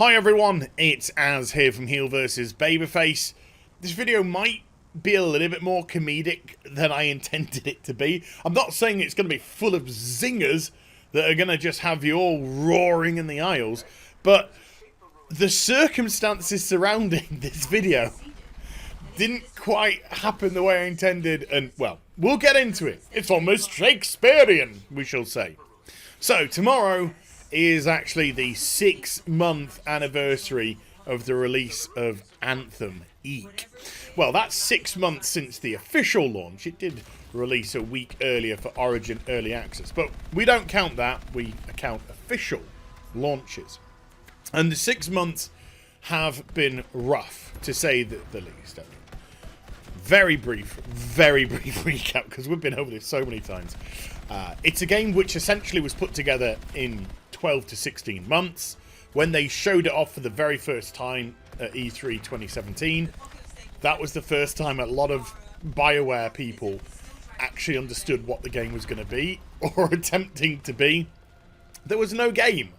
Hi everyone, it's Az here from HeelvsBabyface. This video might be a little bit more comedic than I intended it to be. I'm not saying it's going to be full of zingers that are going to just have you all roaring in the aisles, but the circumstances surrounding this video didn't quite happen the way I intended, and well, we'll get into it. It's almost Shakespearean, we shall say. So, tomorrow is actually the 6-month anniversary of the release of Anthem Eek. Well, that's 6 months since the official launch. It did release a week earlier for Origin Early Access, but we don't count that, we count official launches. And the 6 months have been rough, to say the least. I mean, very brief recap, because we've been over this so many times. It's a game which essentially was put together in 12 to 16 months. When they showed it off for the very first time at E3 2017, that was the first time a lot of BioWare people actually understood what the game was going to be, or attempting to be. There was no game.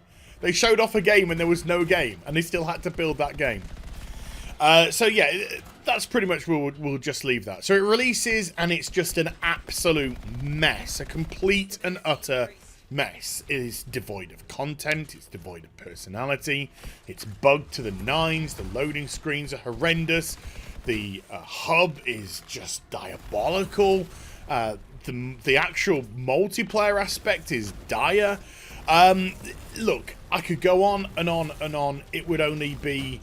They showed off a game and there was no game, and they still had to build that game. So yeah, that's pretty much where we'll just leave that. So it releases and it's just an absolute mess, a complete and utter mess. It is devoid of content, it's devoid of personality, it's bugged to the nines, the loading screens are horrendous, the hub is just diabolical, the actual multiplayer aspect is dire. Look, I could go on and on and on. It would only be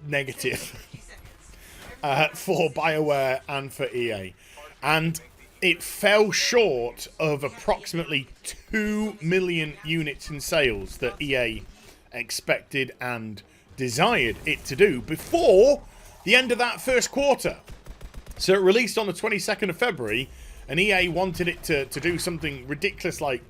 negative for BioWare and for EA. And it fell short of approximately 2 million units in sales that EA expected and desired it to do before the end of that first quarter. So it released on the 22nd of February, and EA wanted it to do something ridiculous like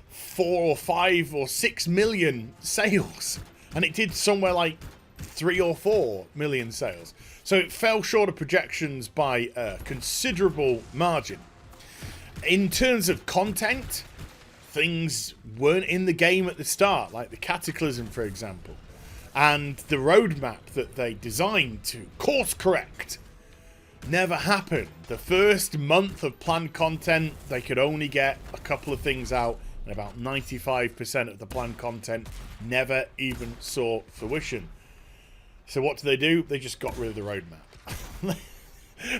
4 or 5 or 6 million sales, and it did somewhere like 3 or 4 million sales. So it fell short of projections by a considerable margin. In terms of content, things weren't in the game at the start, like the Cataclysm, for example, and the roadmap that they designed to course correct never happened. The first month of planned content, they could only get a couple of things out, and about 95% of the planned content never even saw fruition. So what do? They just got rid of the roadmap.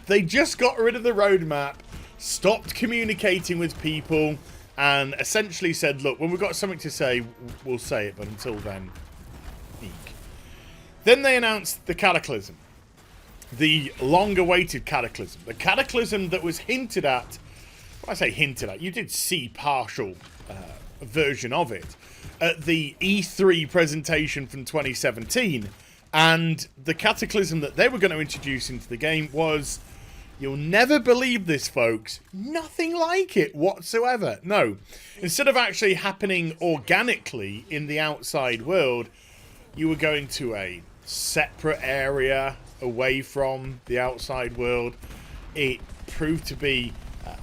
They just got rid of the roadmap, stopped communicating with people, and essentially said, look, when we've got something to say, we'll say it, but until then, eek. Then they announced the Cataclysm. The long-awaited Cataclysm. The Cataclysm that was hinted at. When I say hinted at, you did see partial version of it at the E3 presentation from 2017. And the Cataclysm that they were going to introduce into the game was, you'll never believe this, folks, nothing like it whatsoever. No, instead of actually happening organically in the outside world, you were going to a separate area away from the outside world. It proved to be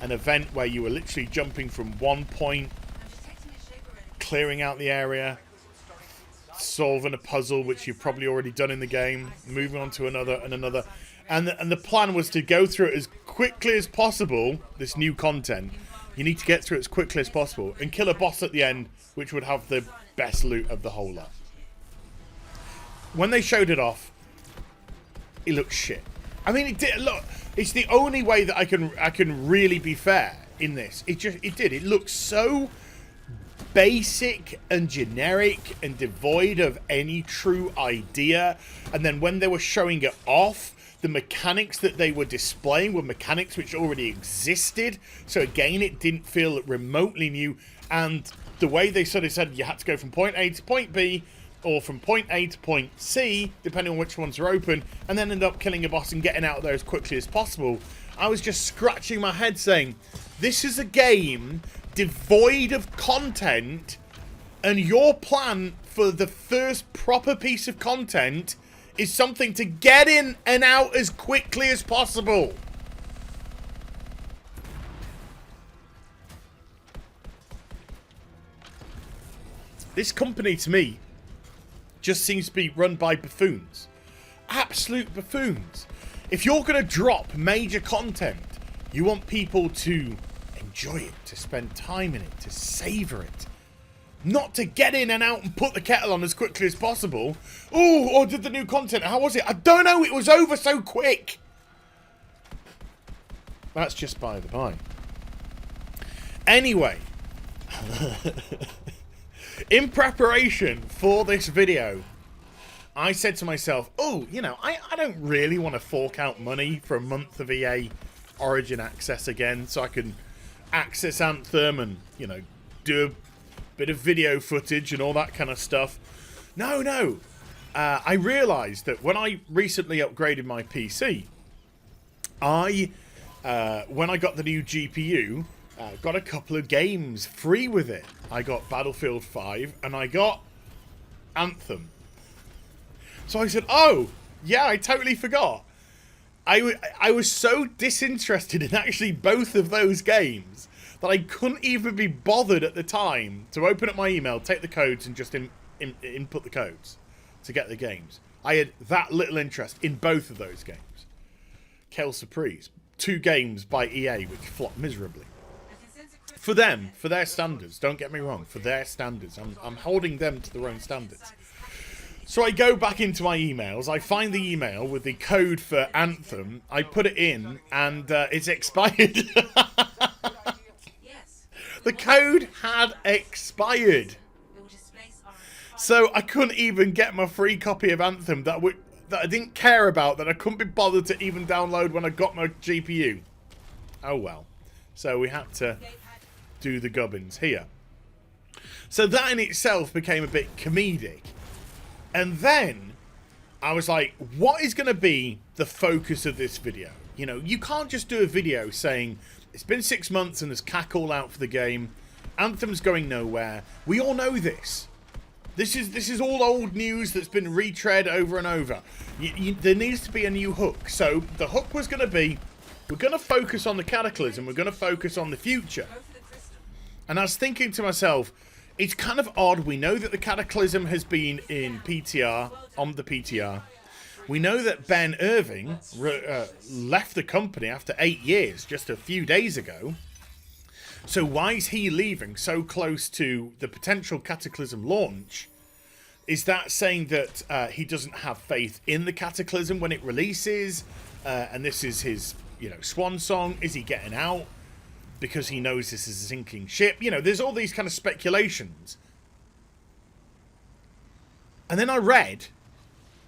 an event where you were literally jumping from one point, clearing out the area, solving a puzzle which you've probably already done in the game, moving on to another and another, and the plan was to go through it as quickly as possible. This new content, you need to get through it as quickly as possible and kill a boss at the end, which would have the best loot of the whole lot. When they showed it off, it looked shit. I mean, it did. Look, it's the only way that I can really be fair in this. It did. It looked so basic and generic and devoid of any true idea. And then when they were showing it off, the mechanics that they were displaying were mechanics which already existed. So again, it didn't feel remotely new. And the way they sort of said you had to go from point A to point B, or from point A to point C, depending on which ones are open, and then end up killing a boss and getting out of there as quickly as possible, I was just scratching my head saying, this is a game devoid of content, and your plan for the first proper piece of content is something to get in and out as quickly as possible. This company, to me, just seems to be run by buffoons. Absolute buffoons. If you're going to drop major content, you want people to enjoy it, to spend time in it, to savor it. Not to get in and out and put the kettle on as quickly as possible. Oh, or did the new content, how was it? I don't know, it was over so quick. That's just by the by. Anyway, in preparation for this video, I said to myself, oh, you know, I don't really want to fork out money for a month of EA Origin access again, so I can access Anthem and, you know, do a bit of video footage and all that kind of stuff. No. I realised that when I recently upgraded my PC, when I got the new GPU, got a couple of games free with it. I got Battlefield 5 and I got Anthem. So I said, oh, yeah, I totally forgot. I was so disinterested in actually both of those games that I couldn't even be bothered at the time to open up my email, take the codes, and just input the codes to get the games. I had that little interest in both of those games. Quelle surprise. 2 games by EA which flopped miserably. For them, for their standards, don't get me wrong, for their standards. I'm holding them to their own standards. So I go back into my emails, I find the email with the code for Anthem, I put it in, and it's expired. The code had expired. So I couldn't even get my free copy of Anthem that I didn't care about, that I couldn't be bothered to even download when I got my GPU. Oh well. So we had to do the gubbins here. So that in itself became a bit comedic. And then I was like, what is going to be the focus of this video? You know, you can't just do a video saying, it's been 6 months and there's cack all out for the game. Anthem's going nowhere. We all know this. This is all old news that's been retread over and over. There needs to be a new hook. So the hook was going to be, we're going to focus on the Cataclysm. We're going to focus on the future. And I was thinking to myself, it's kind of odd. We know that the Cataclysm has been in PTR, on the PTR. We know that Ben Irving left the company after 8 years, just a few days ago. So why is he leaving so close to the potential Cataclysm launch? Is that saying that he doesn't have faith in the Cataclysm when it releases? And this is his, you know, swan song? Is he getting out because he knows this is a sinking ship? You know, there's all these kind of speculations. And then I read,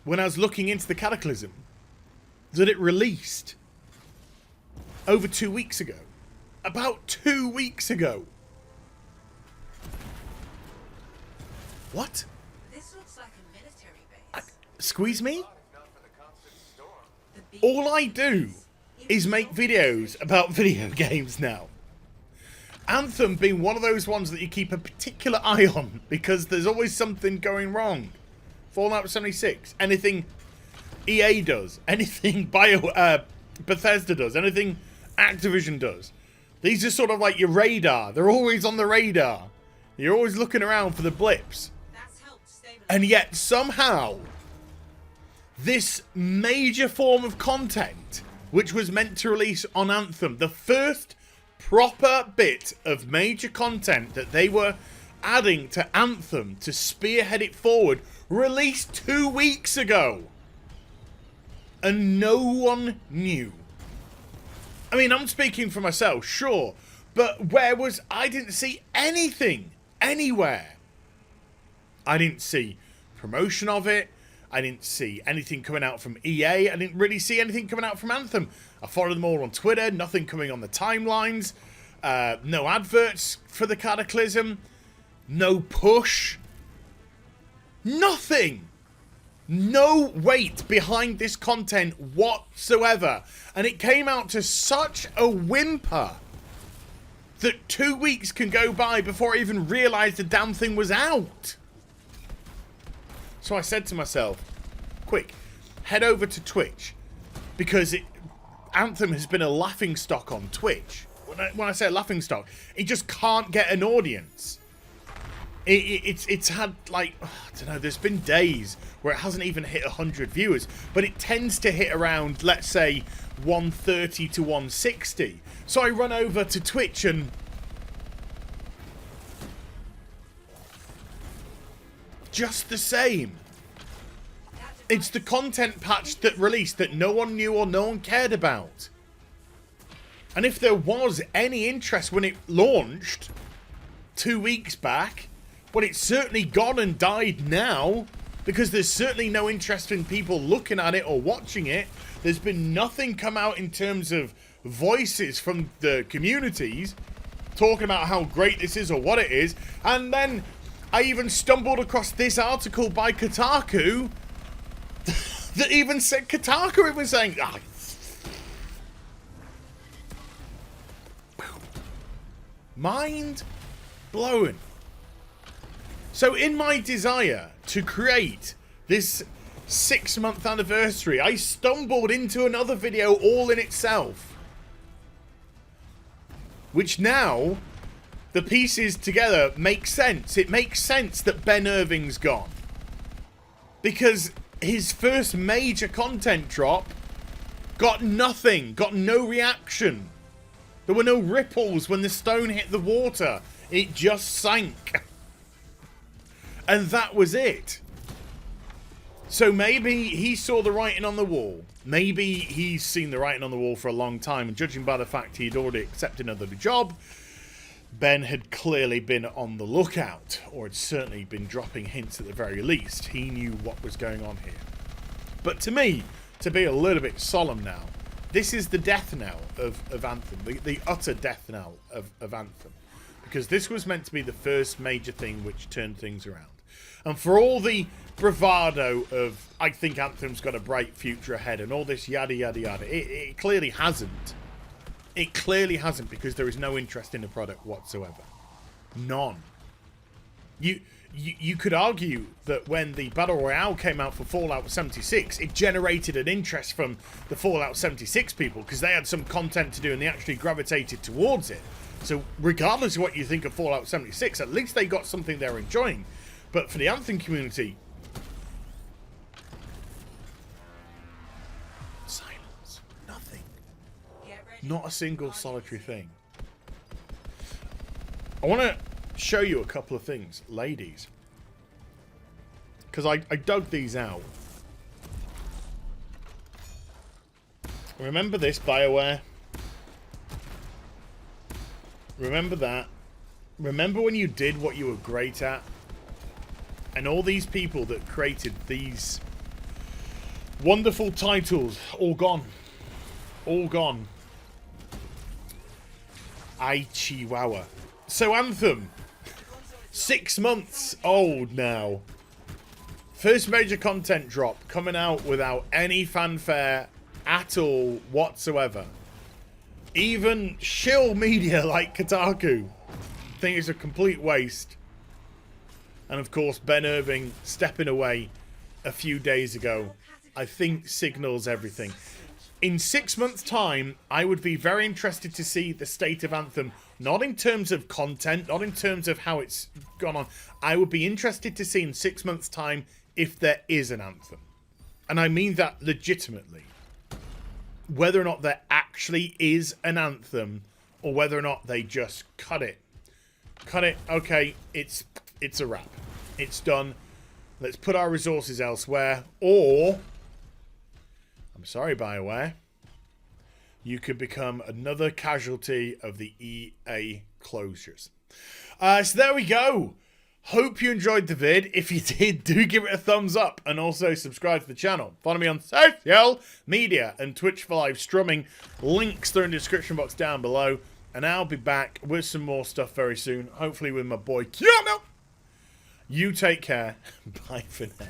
when I was looking into the Cataclysm, that it released over 2 weeks ago. About 2 weeks ago. What? This looks like a military base. Squeeze me? All I do is make videos about video games now. Anthem being one of those ones that you keep a particular eye on because there's always something going wrong. Fallout 76, anything EA does, anything Bethesda does, anything Activision does. These are sort of like your radar. They're always on the radar. You're always looking around for the blips. And yet somehow this major form of content, which was meant to release on Anthem, the first proper bit of major content that they were adding to Anthem to spearhead it forward, released 2 weeks ago. And no one knew. I mean, I'm speaking for myself, sure. But I didn't see anything anywhere. I didn't see promotion of it. I didn't see anything coming out from EA. I didn't really see anything coming out from Anthem. I followed them all on Twitter. Nothing coming on the timelines. No adverts for the Cataclysm. No push. Nothing. No weight behind this content whatsoever. And it came out to such a whimper that 2 weeks can go by before I even realised the damn thing was out. So I said to myself, quick, head over to Twitch. Because Anthem has been a laughingstock on Twitch. When I say a laughingstock, it just can't get an audience. It's had, like, I don't know, there's been days where it hasn't even hit 100 viewers, but it tends to hit around, let's say, 130 to 160. So I run over to Twitch and just the same. It's the content patch that released that no one knew or no one cared about. And if there was any interest when it launched 2 weeks back, well, it's certainly gone and died now, because there's certainly no interest in people looking at it or watching it. There's been nothing come out in terms of voices from the communities talking about how great this is or what it is. And then I even stumbled across this article by Kotaku that even said, Kotaku even saying, mind blowing. So in my desire to create this 6-month anniversary, I stumbled into another video all in itself, which now the pieces together make sense. It makes sense that Ben Irving's gone, because his first major content drop got nothing, got no reaction. There were no ripples when the stone hit the water. It just sank. And that was it. So maybe he saw the writing on the wall. Maybe he's seen the writing on the wall for a long time, and judging by the fact he'd already accepted another job, Ben had clearly been on the lookout, or had certainly been dropping hints at the very least. He knew what was going on here. But to me, to be a little bit solemn now, this is the death knell of Anthem, the utter death knell of Anthem. Because this was meant to be the first major thing which turned things around. And for all the bravado of, I think Anthem's got a bright future ahead and all this yada yada yada, it clearly hasn't. It clearly hasn't, because there is no interest in the product whatsoever. None. You could argue that when the Battle Royale came out for Fallout 76, it generated an interest from the Fallout 76 people, because they had some content to do and they actually gravitated towards it. So regardless of what you think of Fallout 76, at least they got something they're enjoying. But for the Anthem community, silence. Nothing. Not a single solitary thing. I want to show you a couple of things, ladies. Because I dug these out. Remember this, BioWare? Remember that? Remember when you did what you were great at? And all these people that created these wonderful titles, all gone. All gone. Ay, chihuahua. So Anthem, 6 months old now. First major content drop coming out without any fanfare at all whatsoever. Even shill media like Kotaku think it's a complete waste. And of course, Ben Irving stepping away a few days ago, I think signals everything. In 6 months' time, I would be very interested to see the state of Anthem. Not in terms of content, not in terms of how it's gone on. I would be interested to see in 6 months' time if there is an Anthem. And I mean that legitimately. Whether or not there actually is an Anthem, or whether or not they just cut it. Cut it, okay, it's a wrap. It's done. Let's put our resources elsewhere. Or, I'm sorry, BioWare, you could become another casualty of the EA closures. So there we go. Hope you enjoyed the vid. If you did, do give it a thumbs up and also subscribe to the channel. Follow me on social media and Twitch for live streaming. Links are in the description box down below. And I'll be back with some more stuff very soon. Hopefully with my boy Keanu. You take care. Bye for now.